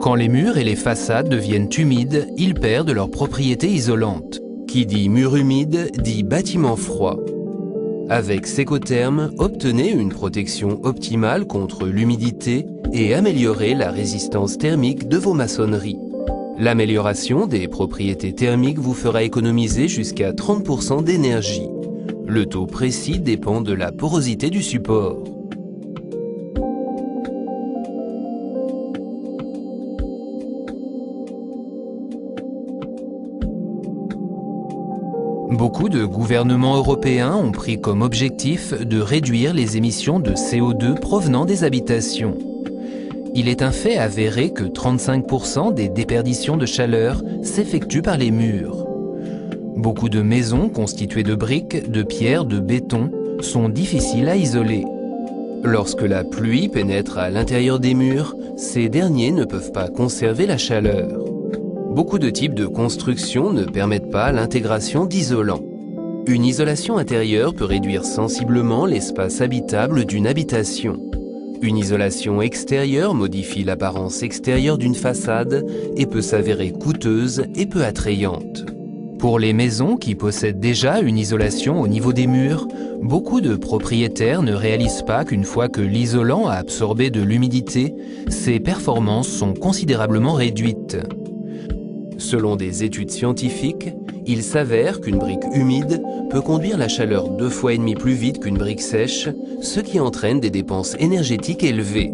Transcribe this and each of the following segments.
Quand les murs et les façades deviennent humides, ils perdent leurs propriétés isolantes. Qui dit mur humide dit bâtiment froid. Avec Secotherm, obtenez une protection optimale contre l'humidité et améliorez la résistance thermique de vos maçonneries. L'amélioration des propriétés thermiques vous fera économiser jusqu'à 30% d'énergie. Le taux précis dépend de la porosité du support. Beaucoup de gouvernements européens ont pris comme objectif de réduire les émissions de CO2 provenant des habitations. Il est un fait avéré que 35% des déperditions de chaleur s'effectuent par les murs. Beaucoup de maisons constituées de briques, de pierres, de béton sont difficiles à isoler. Lorsque la pluie pénètre à l'intérieur des murs, ces derniers ne peuvent pas conserver la chaleur. Beaucoup de types de construction ne permettent pas l'intégration d'isolants. Une isolation intérieure peut réduire sensiblement l'espace habitable d'une habitation. Une isolation extérieure modifie l'apparence extérieure d'une façade et peut s'avérer coûteuse et peu attrayante. Pour les maisons qui possèdent déjà une isolation au niveau des murs, beaucoup de propriétaires ne réalisent pas qu'une fois que l'isolant a absorbé de l'humidité, ses performances sont considérablement réduites. Selon des études scientifiques, il s'avère qu'une brique humide peut conduire la chaleur 2,5 fois plus vite qu'une brique sèche, ce qui entraîne des dépenses énergétiques élevées.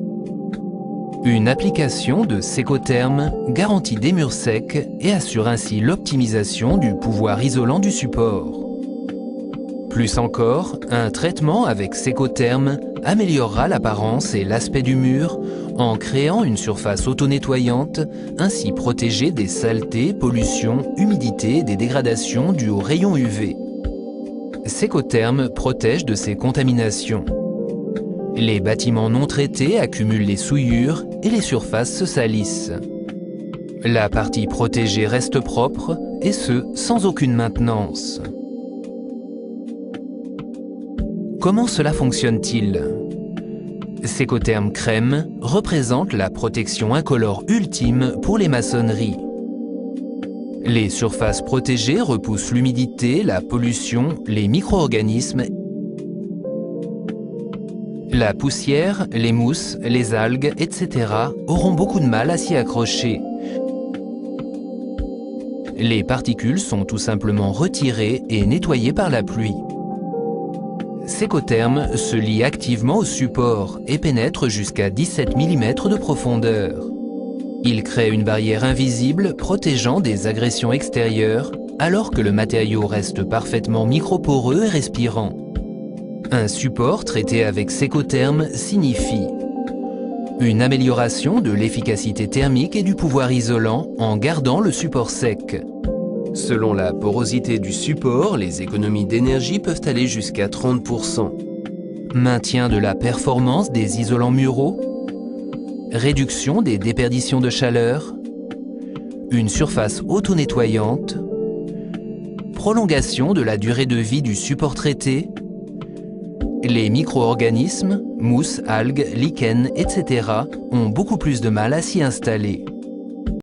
Une application de Secotherm garantit des murs secs et assure ainsi l'optimisation du pouvoir isolant du support. Plus encore, un traitement avec Secotherm améliorera l'apparence et l'aspect du mur en créant une surface auto-nettoyante, ainsi protégée des saletés, pollutions, humidité et des dégradations dues aux rayons UV. Secotherm protège de ces contaminations. Les bâtiments non traités accumulent les souillures et les surfaces se salissent. La partie protégée reste propre, et ce, sans aucune maintenance. Comment cela fonctionne-t-il? Secotherm Crème représente la protection incolore ultime pour les maçonneries. Les surfaces protégées repoussent l'humidité, la pollution, les micro-organismes, la poussière, les mousses, les algues, etc. auront beaucoup de mal à s'y accrocher. Les particules sont tout simplement retirées et nettoyées par la pluie. Secotherm se lie activement au support et pénètre jusqu'à 17 mm de profondeur. Il crée une barrière invisible protégeant des agressions extérieures alors que le matériau reste parfaitement microporeux et respirant. Un support traité avec Secotherm signifie une amélioration de l'efficacité thermique et du pouvoir isolant en gardant le support sec. Selon la porosité du support, les économies d'énergie peuvent aller jusqu'à 30%. Maintien de la performance des isolants muraux, réduction des déperditions de chaleur, une surface auto-nettoyante, prolongation de la durée de vie du support traité. Les micro-organismes, mousses, algues, lichens, etc. ont beaucoup plus de mal à s'y installer.